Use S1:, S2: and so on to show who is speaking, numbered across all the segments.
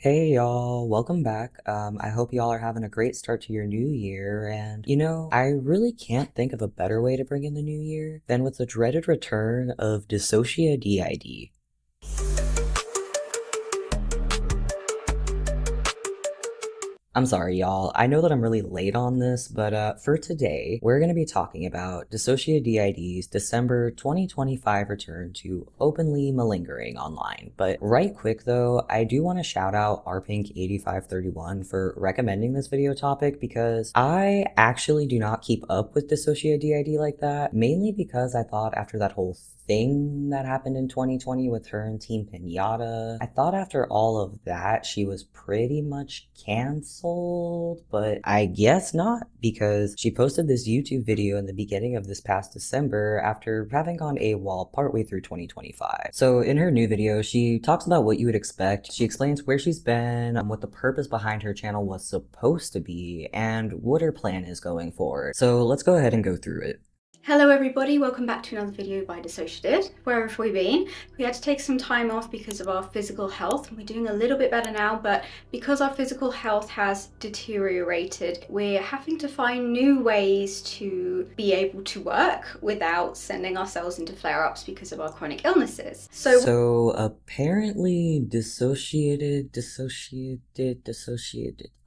S1: Hey y'all, welcome back. I hope y'all are having a great start to your new year. And I really can't think of a better way to bring in the new year than with the dreaded return of DissociaDID. I'm sorry, y'all. I know that I'm really late on this, but for today, we're going to be talking about DissociaDID's December 2025 return to openly malingering online. But right quick though, I do want to shout out rpink8531 for recommending this video topic because I actually do not keep up with DissociaDID like that, mainly because I thought after that whole thing that happened in 2020 with her and Team Pinata. I thought after all of that, she was pretty much canceled, but I guess not because she posted this YouTube video in the beginning of this past December after having gone AWOL partway through 2025. So in her new video, she talks about what you would expect. She explains where she's been, what the purpose behind her channel was supposed to be, and what her plan is going forward. So let's go ahead and go through it.
S2: Hello everybody, welcome back to another video by DissociaDID. Where have we been? We had to take some time off because of our physical health. We're doing a little bit better now, but because our physical health has deteriorated, we're having to find new ways to be able to work without sending ourselves into flare-ups because of our chronic illnesses.
S1: So apparently dissociated.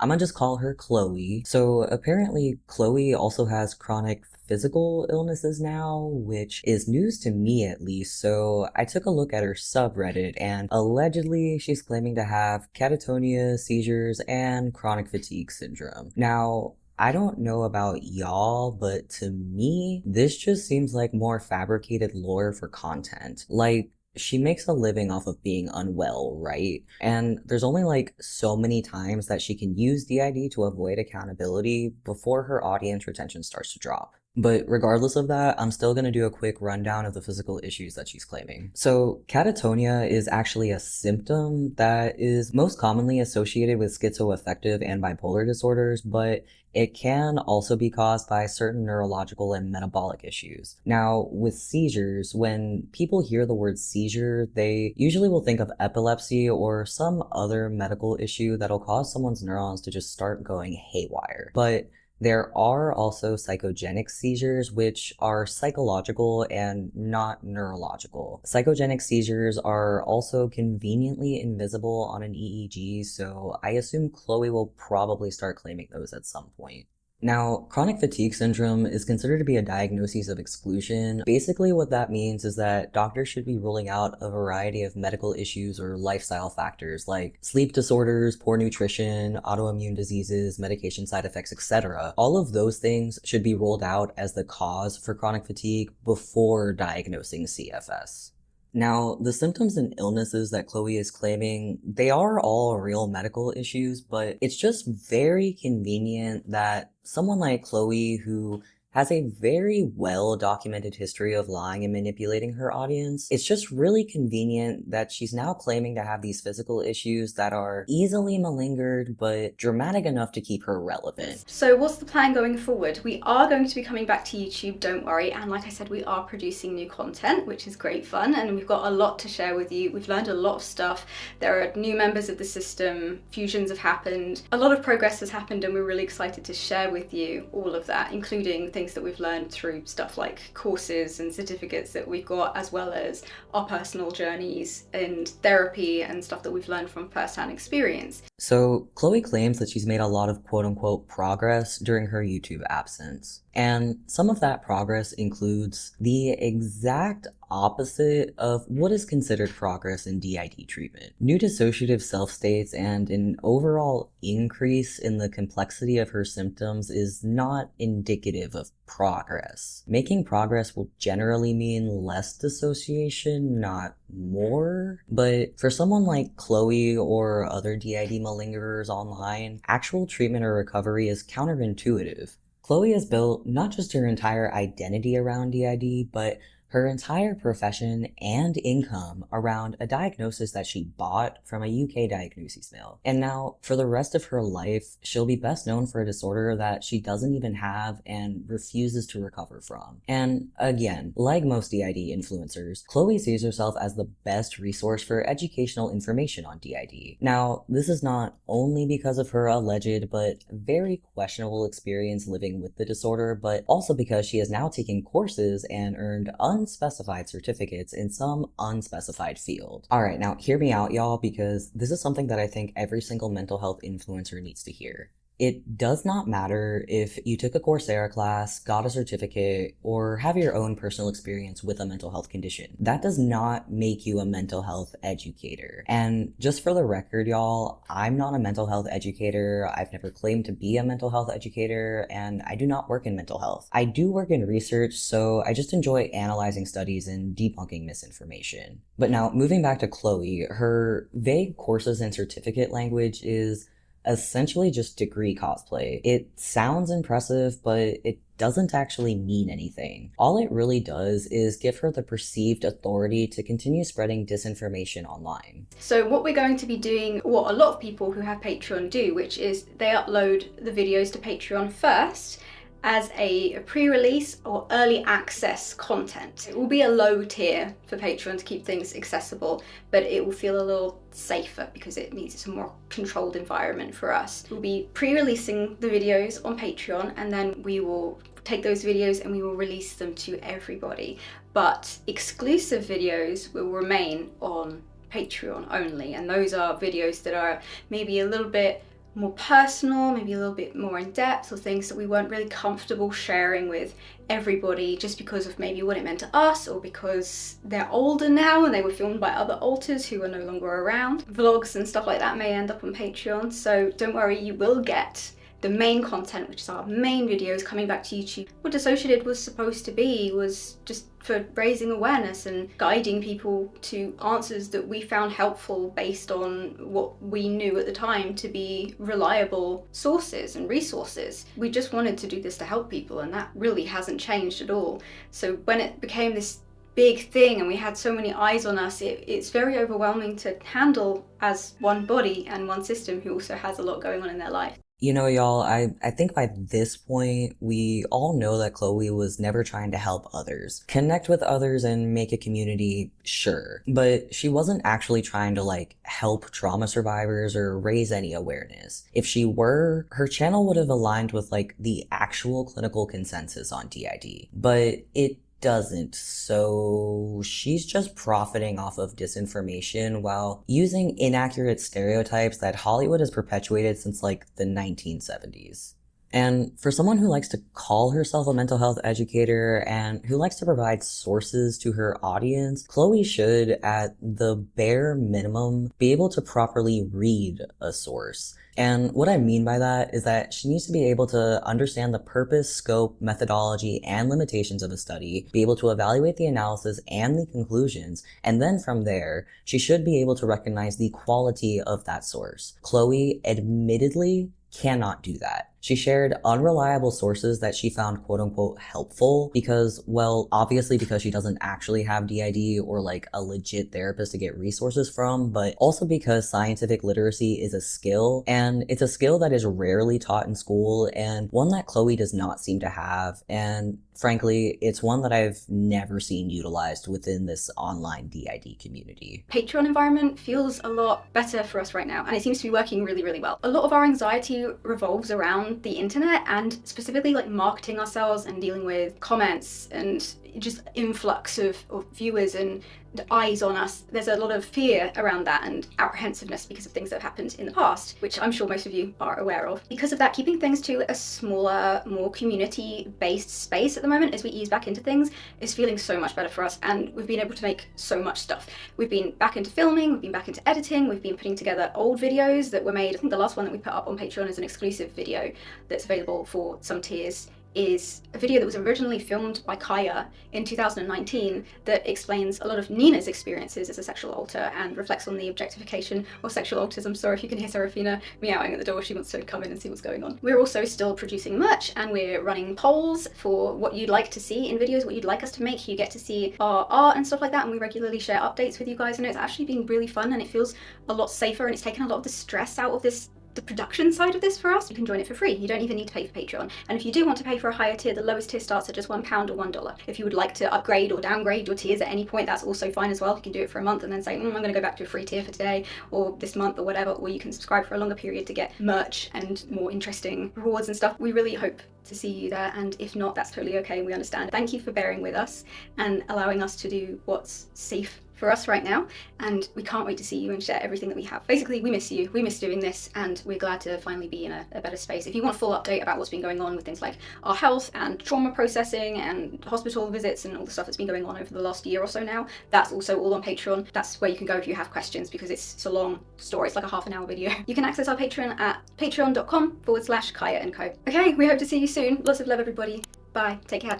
S1: I'm gonna just call her Chloe. So apparently Chloe also has chronic physical illnesses now, which is news to me at least. So I took a look at her subreddit and allegedly she's claiming to have catatonia, seizures, and chronic fatigue syndrome. Now, I don't know about y'all, but to me, this just seems like more fabricated lore for content. Like, she makes a living off of being unwell, right? And there's only like so many times that she can use DID to avoid accountability before her audience retention starts to drop. But regardless of that, I'm still gonna do a quick rundown of the physical issues that she's claiming. So, catatonia is actually a symptom that is most commonly associated with schizoaffective and bipolar disorders, but it can also be caused by certain neurological and metabolic issues. Now, with seizures, when people hear the word seizure, they usually will think of epilepsy or some other medical issue that'll cause someone's neurons to just start going haywire. But there are also psychogenic seizures, which are psychological and not neurological. Psychogenic seizures are also conveniently invisible on an EEG, so I assume Chloe will probably start claiming those at some point. Now, chronic fatigue syndrome is considered to be a diagnosis of exclusion. Basically, what that means is that doctors should be ruling out a variety of medical issues or lifestyle factors like sleep disorders, poor nutrition, autoimmune diseases, medication side effects, etc. All of those things should be ruled out as the cause for chronic fatigue before diagnosing CFS. Now, the symptoms and illnesses that Chloe is claiming, they are all real medical issues, but it's just very convenient that someone like Chloe, who has a very well documented history of lying and manipulating her audience, it's just really convenient that she's now claiming to have these physical issues that are easily malingered, but dramatic enough to keep her relevant.
S2: So what's the plan going forward? We are going to be coming back to YouTube, don't worry. And like I said, we are producing new content, which is great fun. And we've got a lot to share with you. We've learned a lot of stuff. There are new members of the system. Fusions have happened. A lot of progress has happened and we're really excited to share with you all of that, including things that we've learned through stuff like courses and certificates that we've got, as well as our personal journeys and therapy and stuff that we've learned from first-hand experience.
S1: So, Chloe claims that she's made a lot of quote-unquote progress during her YouTube absence. And some of that progress includes the exact opposite of what is considered progress in DID treatment. New dissociative self-states and an overall increase in the complexity of her symptoms is not indicative of progress. Making progress will generally mean less dissociation, not more. But for someone like Chloe or other DID malingerers online, actual treatment or recovery is counterintuitive. Chloe has built not just her entire identity around DID, but her entire profession and income around a diagnosis that she bought from a UK diagnosis mill. And now, for the rest of her life, she'll be best known for a disorder that she doesn't even have and refuses to recover from. And again, like most DID influencers, Chloe sees herself as the best resource for educational information on DID. Now, this is not only because of her alleged but very questionable experience living with the disorder, but also because she is now taking courses and earned unspecified certificates in some unspecified field. Alright, now hear me out, y'all, because this is something that I think every single mental health influencer needs to hear. It does not matter if you took a Coursera class, got a certificate, or have your own personal experience with a mental health condition. That does not make you a mental health educator. And just for the record, y'all, I'm not a mental health educator. I've never claimed to be a mental health educator, and I do not work in mental health. I do work in research, so I just enjoy analyzing studies and debunking misinformation. But now, moving back to Chloe, her vague courses and certificate language is essentially just degree cosplay. It sounds impressive, but it doesn't actually mean anything. All it really does is give her the perceived authority to continue spreading disinformation online.
S2: So what we're going to be doing, what a lot of people who have Patreon do, which is they upload the videos to Patreon first as a pre-release or early access content. It will be a low tier for Patreon to keep things accessible, but it will feel a little safer because it means it's a more controlled environment for us. We'll be pre-releasing the videos on Patreon, and then we will take those videos and we will release them to everybody. But exclusive videos will remain on Patreon only, and those are videos that are maybe a little bit more personal, maybe a little bit more in depth, or things that we weren't really comfortable sharing with everybody just because of maybe what it meant to us, or because they're older now and they were filmed by other alters who are no longer around. Vlogs and stuff like that may end up on Patreon, so don't worry, you will get the main content, which is our main videos, coming back to YouTube. What DissociaDID was supposed to be was just for raising awareness and guiding people to answers that we found helpful based on what we knew at the time to be reliable sources and resources. We just wanted to do this to help people, and that really hasn't changed at all. So when it became this big thing and we had so many eyes on us, it's very overwhelming to handle as one body and one system who also has a lot going on in their life.
S1: You know, y'all, I think by this point, we all know that Chloe was never trying to help others. Connect with others and make a community, sure. But she wasn't actually trying to, like, help trauma survivors or raise any awareness. If she were, her channel would have aligned with, like, the actual clinical consensus on DID. But it doesn't, so she's just profiting off of disinformation while using inaccurate stereotypes that Hollywood has perpetuated since like the 1970s. And for someone who likes to call herself a mental health educator and who likes to provide sources to her audience, Chloe should, at the bare minimum, be able to properly read a source. And what I mean by that is that she needs to be able to understand the purpose, scope, methodology, and limitations of a study, be able to evaluate the analysis and the conclusions, and then from there, she should be able to recognize the quality of that source. Chloe, admittedly, cannot do that. She shared unreliable sources that she found quote-unquote helpful because, well, obviously because she doesn't actually have DID or like a legit therapist to get resources from, but also because scientific literacy is a skill, and it's a skill that is rarely taught in school and one that Chloe does not seem to have, and frankly, it's one that I've never seen utilized within this online DID community.
S2: Patreon environment feels a lot better for us right now, and it seems to be working really, really well. A lot of our anxiety revolves around the internet, and specifically like marketing ourselves and dealing with comments and just influx of viewers and eyes on us. There's a lot of fear around that and apprehensiveness because of things that have happened in the past, which I'm sure most of you are aware of. Because of that, keeping things to a smaller, more community-based space at the moment as we ease back into things is feeling so much better for us, and we've been able to make so much stuff. We've been back into filming, we've been back into editing, we've been putting together old videos that were made. I think the last one that we put up on Patreon is an exclusive video that's available for some tiers is a video that was originally filmed by Kaya in 2019 that explains a lot of Nina's experiences as a sexual alter and reflects on the objectification of sexual alters. I'm sorry if you can hear Serafina meowing at the door. She wants to come in and see what's going on. We're also still producing merch, and we're running polls for what you'd like to see in videos, what you'd like us to make. You get to see our art and stuff like that, and we regularly share updates with you guys, and it's actually been really fun, and it feels a lot safer, and it's taken a lot of the stress out of the production side of this for us. You can join it for free. You don't even need to pay for Patreon. And if you do want to pay for a higher tier, the lowest tier starts at just £1 or $1. If you would like to upgrade or downgrade your tiers at any point, that's also fine as well. You can do it for a month and then say, I'm going to go back to a free tier for today or this month or whatever, or you can subscribe for a longer period to get merch and more interesting rewards and stuff. We really hope to see you there, and if not, that's totally okay. We understand. Thank you for bearing with us and allowing us to do what's safe for us right now, and we can't wait to see you and share everything that we have. Basically, we miss you, we miss doing this, and we're glad to finally be in a better space. If you want a full update about what's been going on with things like our health and trauma processing and hospital visits and all the stuff that's been going on over the last year or so now, that's also all on Patreon. That's where you can go if you have questions, because it's a long story. It's like a half-an-hour video. You can access our Patreon at patreon.com/Kaya and Co. Okay, we hope to see you soon. Lots of love, everybody. Bye. Take care.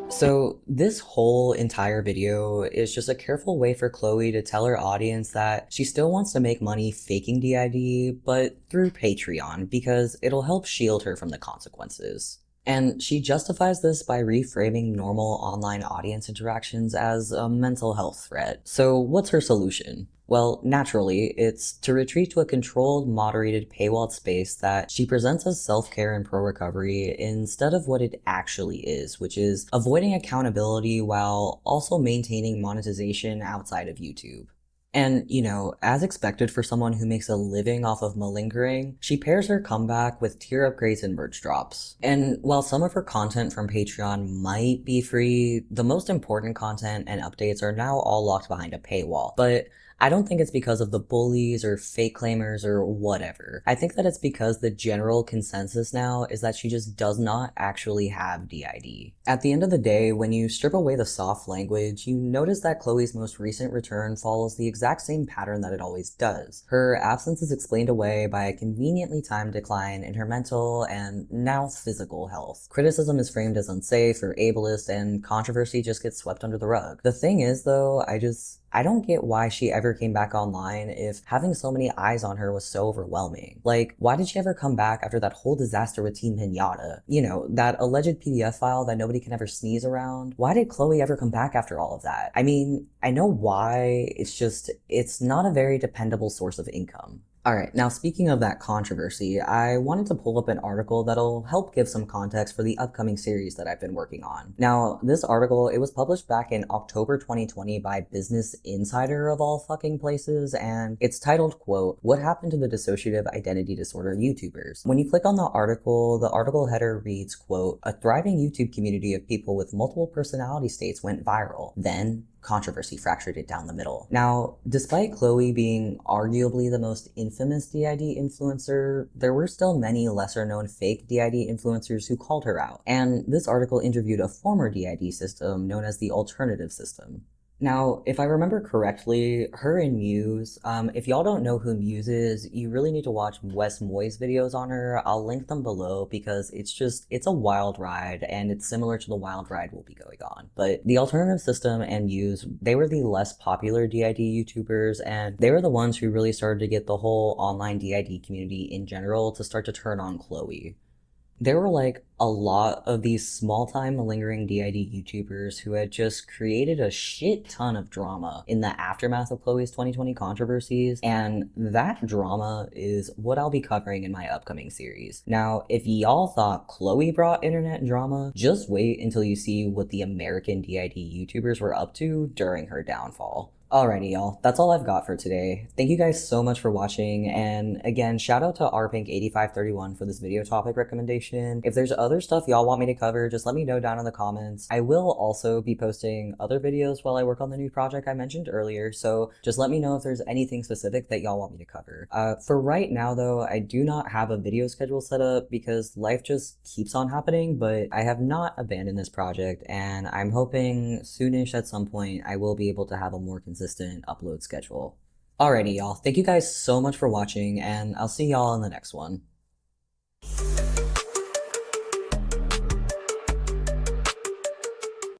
S1: So this whole entire video is just a careful way for Chloe to tell her audience that she still wants to make money faking DID, but through Patreon, because it'll help shield her from the consequences. And she justifies this by reframing normal online audience interactions as a mental health threat. So what's her solution? Well, naturally, it's to retreat to a controlled, moderated, paywalled space that she presents as self-care and pro-recovery instead of what it actually is, which is avoiding accountability while also maintaining monetization outside of YouTube. And, you know, as expected for someone who makes a living off of malingering, she pairs her comeback with tier upgrades and merch drops. And while some of her content from Patreon might be free, the most important content and updates are now all locked behind a paywall. But I don't think it's because of the bullies or fake claimers or whatever. I think that it's because the general consensus now is that she just does not actually have DID. At the end of the day, when you strip away the soft language, you notice that Chloe's most recent return follows the exact same pattern that it always does. Her absence is explained away by a conveniently timed decline in her mental and now physical health. Criticism is framed as unsafe or ableist, and controversy just gets swept under the rug. The thing is, though, I don't get why she ever came back online if having so many eyes on her was so overwhelming. Like, why did she ever come back after that whole disaster with Team Pinata? You know, that alleged PDF file that nobody can ever sneeze around? Why did Chloe ever come back after all of that? I mean, I know why, it's not a very dependable source of income. Alright, now speaking of that controversy, I wanted to pull up an article that'll help give some context for the upcoming series that I've been working on. Now, this article, it was published back in October 2020 by Business Insider of all fucking places, and it's titled, quote, "What Happened to the Dissociative Identity Disorder YouTubers?" When you click on the article header reads, quote, "A thriving YouTube community of people with multiple personality states went viral. Then, controversy fractured it down the middle." Now, despite Chloe being arguably the most infamous DID influencer, there were still many lesser-known fake DID influencers who called her out. And this article interviewed a former DID system known as the alternative system. Now, if I remember correctly, her and Muse, if y'all don't know who Muse is, you really need to watch Moise videos on her. I'll link them below because it's a wild ride, and it's similar to the wild ride we'll be going on. But the alternative system and Muse, they were the less popular DID YouTubers, and they were the ones who really started to get the whole online DID community in general to start to turn on Chloe. There were like a lot of these small-time malingering DID YouTubers who had just created a shit ton of drama in the aftermath of Chloe's 2020 controversies, and that drama is what I'll be covering in my upcoming series. Now, if y'all thought Chloe brought internet drama, just wait until you see what the American DID YouTubers were up to during her downfall. Alrighty, y'all. That's all I've got for today. Thank you guys so much for watching, and again, shout out to rpink8531 for this video topic recommendation. If there's other stuff y'all want me to cover, just let me know down in the comments. I will also be posting other videos while I work on the new project I mentioned earlier, so just let me know if there's anything specific that y'all want me to cover. For right now, though, I do not have a video schedule set up because life just keeps on happening, but I have not abandoned this project, and I'm hoping soonish at some point I will be able to have a more consistent upload schedule. Alrighty, y'all. Thank you guys so much for watching, and I'll see y'all in the next one.